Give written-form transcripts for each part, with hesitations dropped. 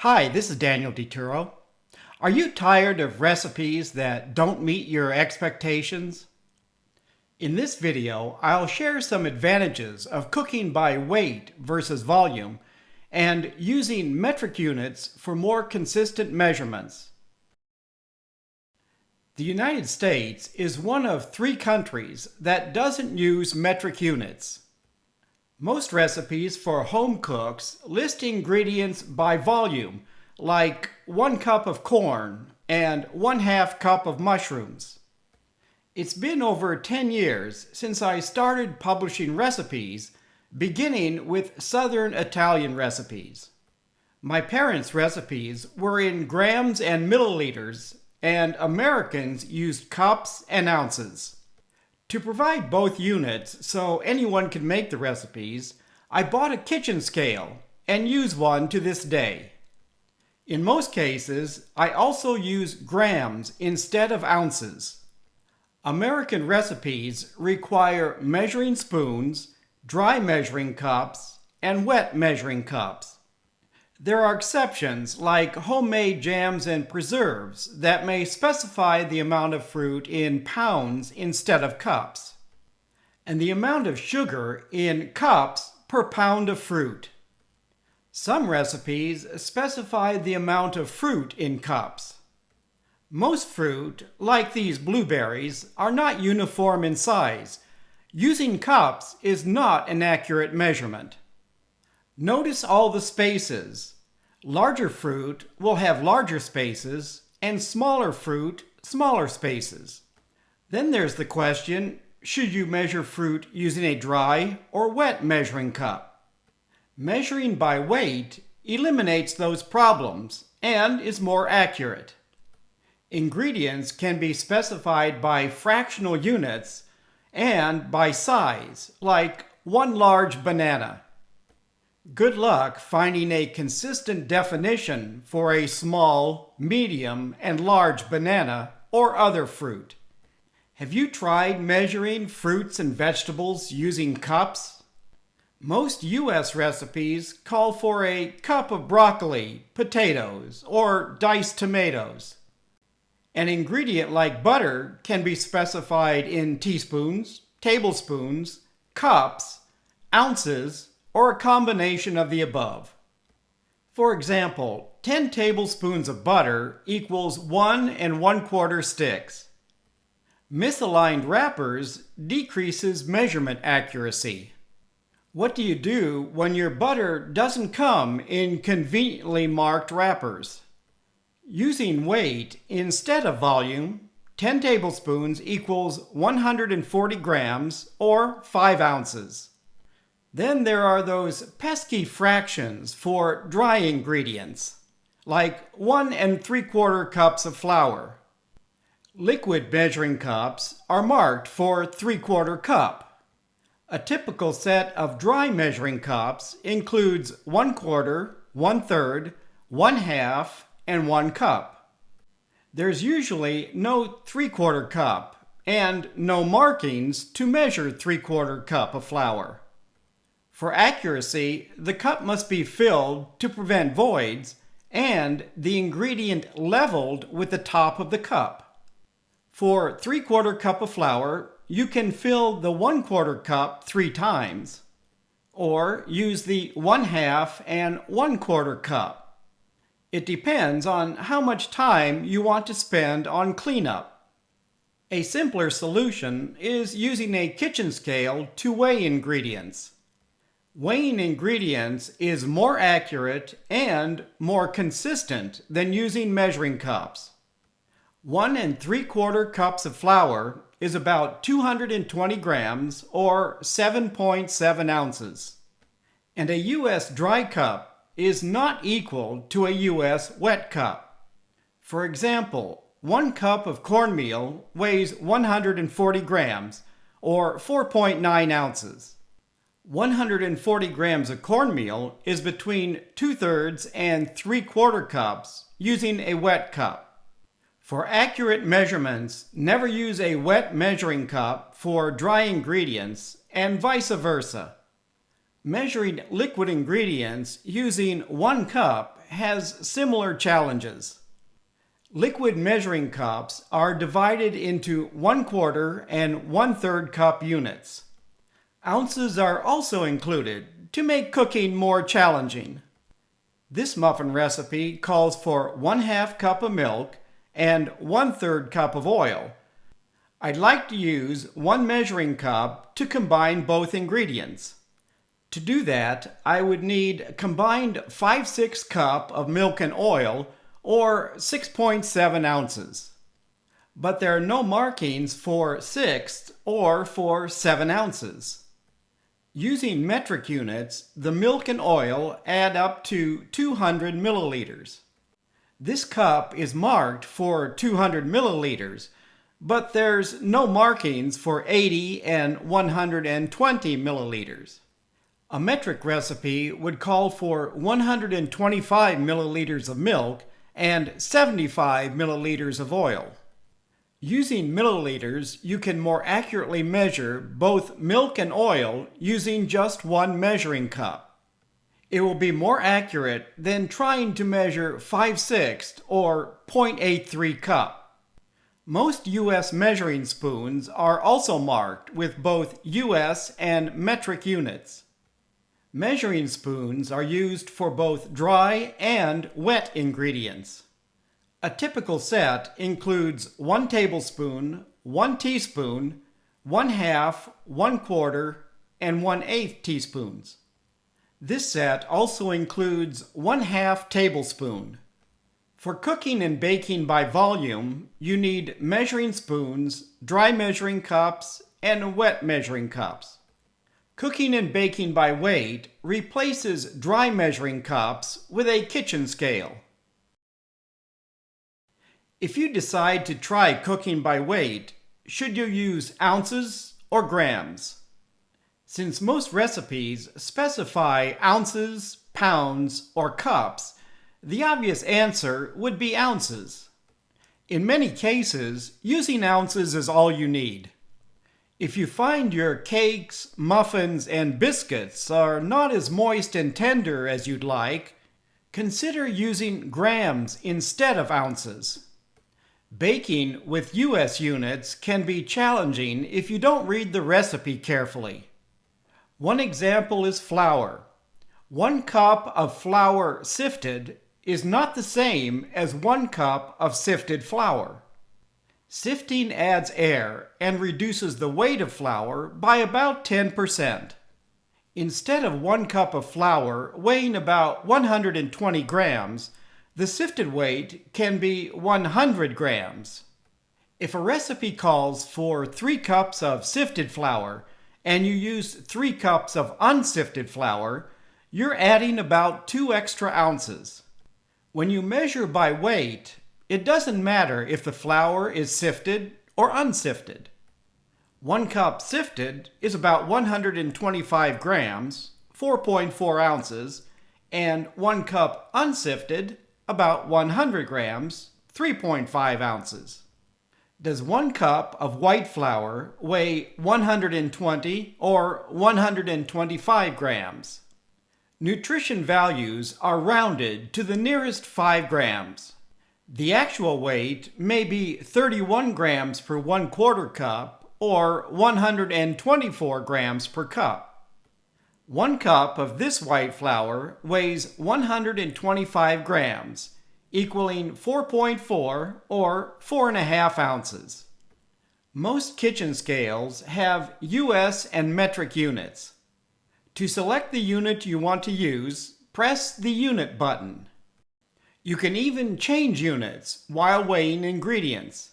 Hi, this is Daniel DiTuro. Are you tired of recipes that don't meet your expectations? In this video, I'll share some advantages of cooking by weight versus volume and using metric units for more consistent measurements. The United States is one of 3 countries that doesn't use metric units. Most recipes for home cooks list ingredients by volume, like 1 cup of corn and 1/2 cup of mushrooms. It's been over 10 years since I started publishing recipes, beginning with Southern Italian recipes. My parents' recipes were in grams and milliliters, and Americans used cups and ounces. To provide both units so anyone could make the recipes, I bought a kitchen scale and use one to this day. In most cases, I also use grams instead of ounces. American recipes require measuring spoons, dry measuring cups, and wet measuring cups. There are exceptions like homemade jams and preserves that may specify the amount of fruit in pounds instead of cups, and the amount of sugar in cups per pound of fruit. Some recipes specify the amount of fruit in cups. Most fruit, like these blueberries, are not uniform in size. Using cups is not an accurate measurement. Notice all the spaces. Larger fruit will have larger spaces, and smaller fruit, smaller spaces. Then there's the question, should you measure fruit using a dry or wet measuring cup? Measuring by weight eliminates those problems and is more accurate. Ingredients can be specified by fractional units and by size, like 1 large banana. Good luck finding a consistent definition for a small, medium, and large banana or other fruit. Have you tried measuring fruits and vegetables using cups? Most U.S. recipes call for a cup of broccoli, potatoes, or diced tomatoes. An ingredient like butter can be specified in teaspoons, tablespoons, cups, ounces, or a combination of the above. For example, 10 tablespoons of butter equals 1 1/4 sticks. Misaligned wrappers decreases measurement accuracy. What do you do when your butter doesn't come in conveniently marked wrappers? Using weight instead of volume, 10 tablespoons equals 140 grams or 5 ounces. Then there are those pesky fractions for dry ingredients, like 1 3/4 cups of flour. Liquid measuring cups are marked for 3/4 cup. A typical set of dry measuring cups includes 1/4, 1/3, 1/2, and 1 cup. There's usually no 3/4 cup and no markings to measure 3/4 cup of flour. For accuracy, the cup must be filled to prevent voids and the ingredient leveled with the top of the cup. For 3/4 cup of flour, you can fill the 1/4 cup 3 times, or use the 1/2 and 1/4 cup. It depends on how much time you want to spend on cleanup. A simpler solution is using a kitchen scale to weigh ingredients. Weighing ingredients is more accurate and more consistent than using measuring cups. 1 3/4 cups of flour is about 220 grams or 7.7 ounces. And a U.S. dry cup is not equal to a U.S. wet cup. For example, 1 cup of cornmeal weighs 140 grams or 4.9 ounces. 140 grams of cornmeal is between 2/3 and 3/4 cups using a wet cup. For accurate measurements, never use a wet measuring cup for dry ingredients and vice versa. Measuring liquid ingredients using 1 cup has similar challenges. Liquid measuring cups are divided into 1/4 and 1/3 cup units. Ounces are also included to make cooking more challenging. This muffin recipe calls for 1/2 cup of milk and 1/3 cup of oil. I'd like to use 1 measuring cup to combine both ingredients. To do that, I would need a combined 5/6 cup of milk and oil, or 6.7 ounces. But there are no markings for 6 or for 7 ounces. Using metric units, the milk and oil add up to 200 milliliters. This cup is marked for 200 milliliters, but there's no markings for 80 and 120 milliliters. A metric recipe would call for 125 milliliters of milk and 75 milliliters of oil. Using milliliters, you can more accurately measure both milk and oil using just 1 measuring cup. It will be more accurate than trying to measure 5/6 or 0.83 cup. Most U.S. measuring spoons are also marked with both U.S. and metric units. Measuring spoons are used for both dry and wet ingredients. A typical set includes 1 tablespoon, 1 teaspoon, 1/2, 1/4, and 1/8 teaspoons. This set also includes 1/2 tablespoon. For cooking and baking by volume, you need measuring spoons, dry measuring cups, and wet measuring cups. Cooking and baking by weight replaces dry measuring cups with a kitchen scale. If you decide to try cooking by weight, should you use ounces or grams? Since most recipes specify ounces, pounds, or cups, the obvious answer would be ounces. In many cases, using ounces is all you need. If you find your cakes, muffins, and biscuits are not as moist and tender as you'd like, consider using grams instead of ounces. Baking with U.S. units can be challenging if you don't read the recipe carefully. One example is flour. 1 cup of flour sifted is not the same as 1 cup of sifted flour. Sifting adds air and reduces the weight of flour by about 10%. Instead of 1 cup of flour weighing about 120 grams, the sifted weight can be 100 grams. If a recipe calls for 3 cups of sifted flour and you use 3 cups of unsifted flour, you're adding about 2 extra ounces. When you measure by weight, it doesn't matter if the flour is sifted or unsifted. 1 cup sifted is about 125 grams, 4.4 ounces, and 1 cup unsifted about 100 grams, 3.5 ounces. Does 1 cup of white flour weigh 120 or 125 grams? Nutrition values are rounded to the nearest 5 grams. The actual weight may be 31 grams per 1/4 cup or 124 grams per cup. 1 cup of this white flour weighs 125 grams, equaling 4.4 or 4.5 ounces. Most kitchen scales have U.S. and metric units. To select the unit you want to use, press the Unit button. You can even change units while weighing ingredients.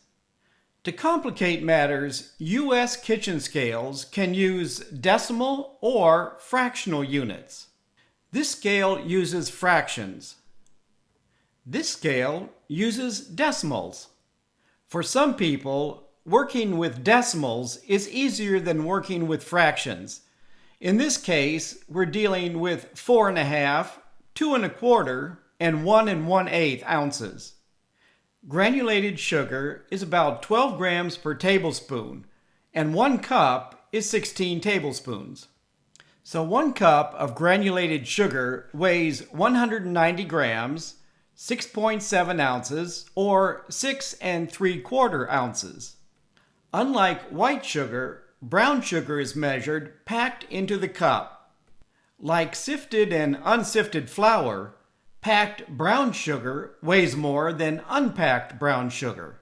To complicate matters, U.S. kitchen scales can use decimal or fractional units. This scale uses fractions. This scale uses decimals. For some people, working with decimals is easier than working with fractions. In this case, we're dealing with 4.5, 2.25, and 1 1/8 ounces. Granulated sugar is about 12 grams per tablespoon, and 1 cup is 16 tablespoons. So 1 cup of granulated sugar weighs 190 grams, 6.7 ounces, or 6¾ ounces. Unlike white sugar, brown sugar is measured packed into the cup. Like sifted and unsifted flour, packed brown sugar weighs more than unpacked brown sugar.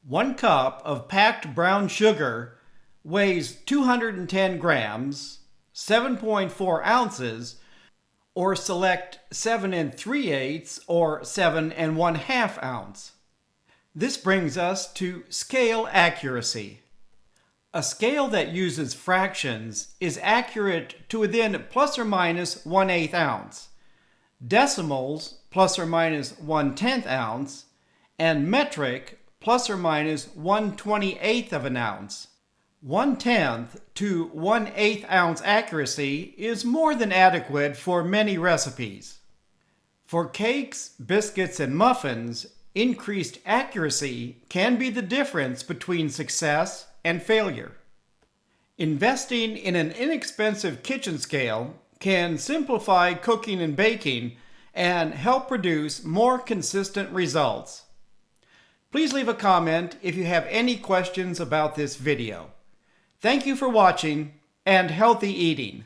1 cup of packed brown sugar weighs 210 grams, 7.4 ounces, or select 7⅜ or 7½ ounce. This brings us to scale accuracy. A scale that uses fractions is accurate to within plus or minus 1/8 ounce, decimals plus or minus 1/10 ounce, and metric plus or minus 1/28 of an ounce. 1/10 to 1/8 ounce accuracy is more than adequate for many recipes. For cakes, biscuits, and muffins, increased accuracy can be the difference between success and failure. Investing in an inexpensive kitchen scale can simplify cooking and baking and help produce more consistent results. Please leave a comment if you have any questions about this video. Thank you for watching and healthy eating.